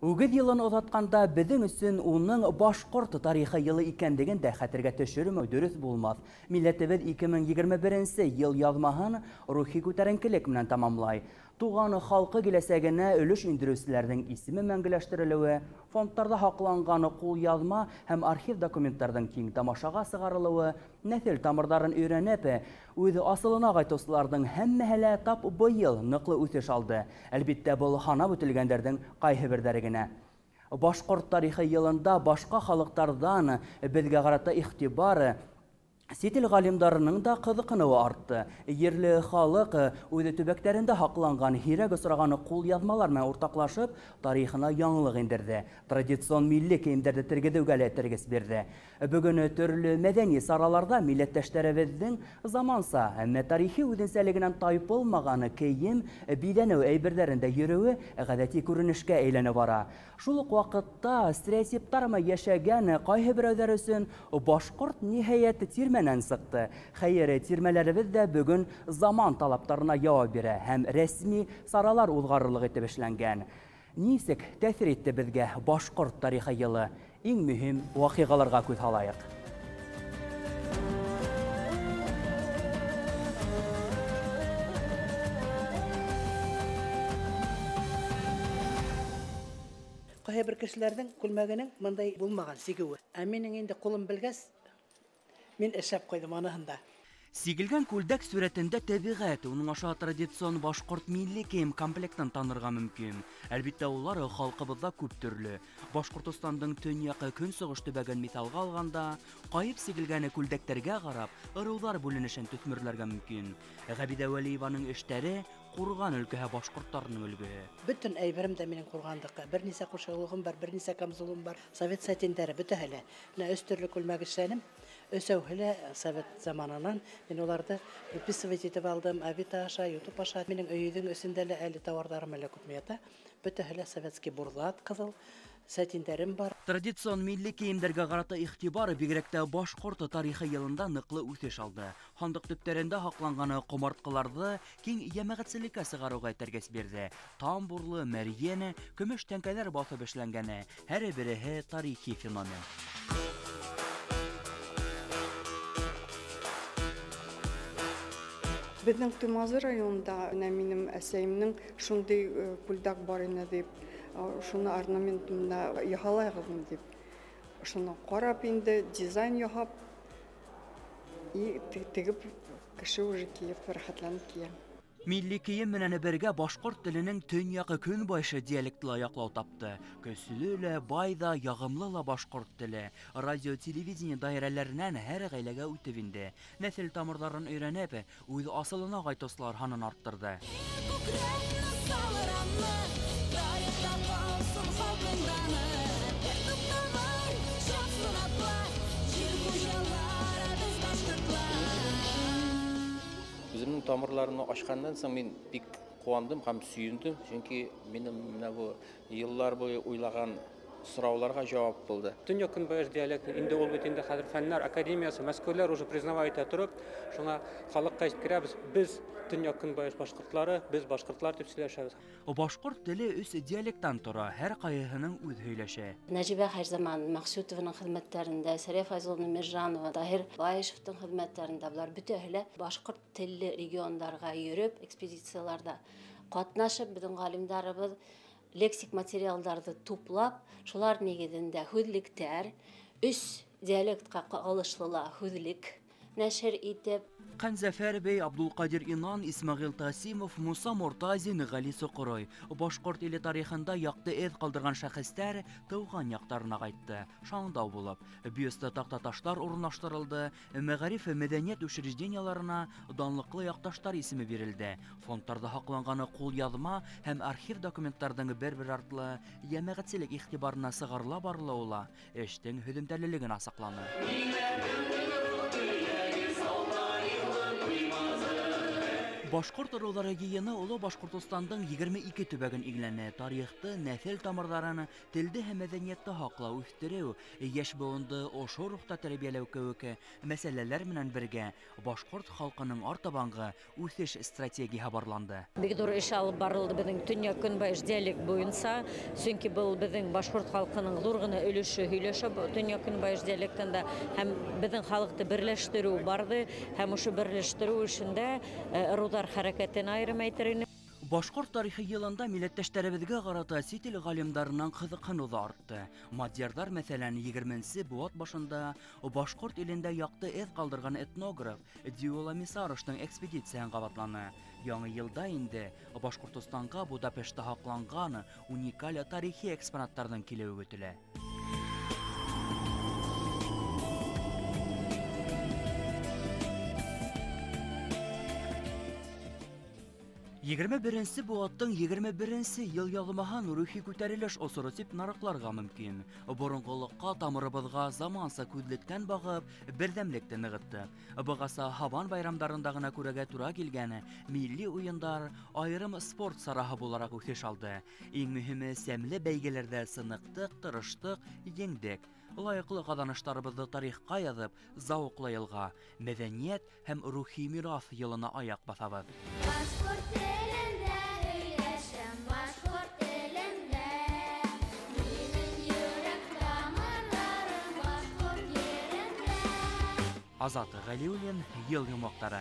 Үгіз йылын ұзатқанда біздің үшін оның башқұрт тарихы йылы икәндеген дә хәтергә төшермәү дөрес булмас. Милләтебез 2021 ел язмаһын рухи күтәренкелек менән тамамлай. Туган халкы киләсәгенә өлеш индерүчеләрнең исеме мәңгеләштерелүе, фондтарда хакланган кул язма һәм архив документларының киң тамашага сыгарылуы, нәсел тамырларын өйрәнеп, үз асылына кайтучыларның һәммәһе тап быел ныклы үсеш алды. Әлбиттә, был ханап үтелгәннәрнең кайһы бердәре генә. Башкорт тарихы йылында башка халыктардан безгә карата игътибар Сетел галимдарының да кызыкынуы артты. Ерле халык үзе төбәктәрендә хакланган һирәк осраган кул язмалар менән уртаклашып, тарихына яңлык индерде. Традицион милли киемдәрне тергедүгә тергес бирде. Бүген төрле мәдәни сараларда милләттәшләребезнең заманса, әмма тарихи үзенчәлегеннән тайпылмаган кием, бидәнү әйберләрендә йөрүе гадәти күренешкә әйләнеп бара. Шул ук вакытта стереотиптарма яшәгән кайһы берәүләр өчен башкорт ниһаять тирмәнән сыкты. Хәер, тирмәләребез дә бүген заман талаптарына яуап бирә һәм рәсми саралар узгарырлык итеп эшләнгән. Нисек тәэсир итте безгә башкорт тарихы йылы? Иң мөһим вакыйгаларга күз һалайык. Кайһы бер кешеләрнең күлмәгенең мондай булмаган сигеүе. Ә минең инде кулым белгәс, мин эшләп куйдым аныһында. Сигелгән күлдәк сүрәтендә табигать, уның аша традицион башкорт милли кием комплектын танырга мөмкин. Әлбиттә, улар халкыбызда күп төрле. Башкортстандың төньякы көнсыгыш төбәген мисалга алганда, кайып сигелгән күлдәктәргә карап, ырыулар бүленешен төсмерләргә мөмкин. Габидә Вәлиеваның эштәре Курган өлкәһе башкортларының өлгеһе. Бөтен әйберем дә минең кургандыкка. Бернисә кушылыгым бар, бернисә камзулым бар. Совет сатендәре бөтәһе. Өч төрле күлмәк эшләнем. Өсәүһеле совет заманынан мин уларда выписывать итеп алдым. Авито аша, YouTube аша. Минең өйдең өсендә әле товарларым әле күпме ята. Бөтәһе советский бурлат кызыл. Сатендәрем бар. Традицион милли киемдәргә карата игътибар бигрәк тә башкорт тарихы йылында ныклы үсеш алды. Хандык төптәрендә хакланган комарткаларны киң җәмәгатьчелеккә сыгаруга тәргес бирде. Тамбурлы, мәрьяне, көмеш тәңкәләр басып эшләнгәне, һәр береһе тарихи феномен. Безнең Туймазы районында минем әсәемнең шундый күлдәк бар иде дип, шуны орнаментына яһалайгыз дип. Шуны карап инде, дизайн яһап, и тегеп кеше уже киеп рәхәтләнеп кия. Милли кием менән бергә башкорт теленең төньякы көнбайышы диалектлы яклау тапты. Көчле лә, бай да, ягымлы ла башкорт теле. Радио, телевидение даирәләреннән һәр гаиләгә үтеп инде. Нәсел тамырларын өйрәнеп, үз асылына кайтучылар ханын арттырды. Үземнең тамырларны ачканнан соң мин бик куандым һәм сөендем, чөнки минем менә бу еллар буе уйлаган сорауларга җавап булды. Төньяк көнбайыш диалекты инде ул бит инде хәзер фәннәр академиясы, Мәскәүләр уже признавать итә торып, шуңа халыкка җиткерәбез. Без төньяк көнбайыш башкортлары, без башкортлар дип сөйләшәбез. Башкорт теле үз диалекттан тора, һәр кайһының үз һөйләше. Нәҗибә Хаҗзаман, Максутованың хезмәтләрендә, Сәрия Файзуллина Мирҗанова, Таһир Баишевның хезмәтләрендә булар бөтәһе башкорт телле регионнарга йөреп, экспедицияларда катнашып, безнең галимнәребез лексик материалларды туплап, шулар нигезендә хүзлектәр, үз диалектка алышлыла хүзлек нәшер итеп. Канзафәр бей, Абдулкадир Инан, Исмагил Тасимов, Муса Мортазин, Гали Сокорой. Башкорт иле тарихында якты эз калдырган шәхестәр тыуган яктарына кайтты. Шаңдау булып, бюсты тактаташлар урнаштырылды, мәгариф мәдәният учрежденияларына данлыклы якташлар исеме бирелде. Фондтарда хакланган кул язма һәм архив документларының бер-бер артлы җәмәгатьчелек игътибарына сыгарыла барлаула эштең һөдемтәлелеген асыкланы. Башкорт ырулары гиены Олы Башкортостандың 22 төбәген игелене, тарихты, нәсел тамырларын, телде һәм мәдәниятте һаклау, үстерү, яшь буынды ошо рухта тәрбияләү кебек мәсьәләләр менән бергә башкорт халкының артабанғы үсеш стратегиясы барланды. Бик зур эш алып барылды безнең төньяк көнбайыш диалект буенча, чөнки бу безнең башкорт халкының зур гына өлеше һөйләшеп төньяк көнбайыш диалектында һәм безнең халыкты берләштерү барды һәм ошо берләштерү эшендә ырулар хәрәкәтен аерым әйтерен. Башкорт тарихи елында милләттәшләребезгә карата сит ил галимдарының кызыксыну да артты. Мадьярдар мәсәлән 20-нче буат башында башкорт илендә якты эз калдырган этнограф Диола Мисарыштың экспедициян кабатланы. Яңа елда инде Башкортстанга Будапештта хакланган уникаль тарихи экспонаттардан килеү көтелә. 21-нче буаттың 21-нче ел язмаһын рухи күтәрелеш осыры дип нарыкларга мөмкин. Борынгылыкка тамырыбызга заманса күзлектән багып, бердәмлекте ныгытты. Быгаса Хабан байрамдарында гына күрәгә тура килгәне милли уендар аерым спорт сараһы буларак үсеш алды. Иң мөһиме сәмле бәйгеләрдә сыныктык, тырыштык, еңдек. Лайыклы казаныштарыбызды тарихка язып, зауыклы елга, мәдәният һәм рухи мирас елына аяк басабыз. Азат Галиуллин, ел йомаклары.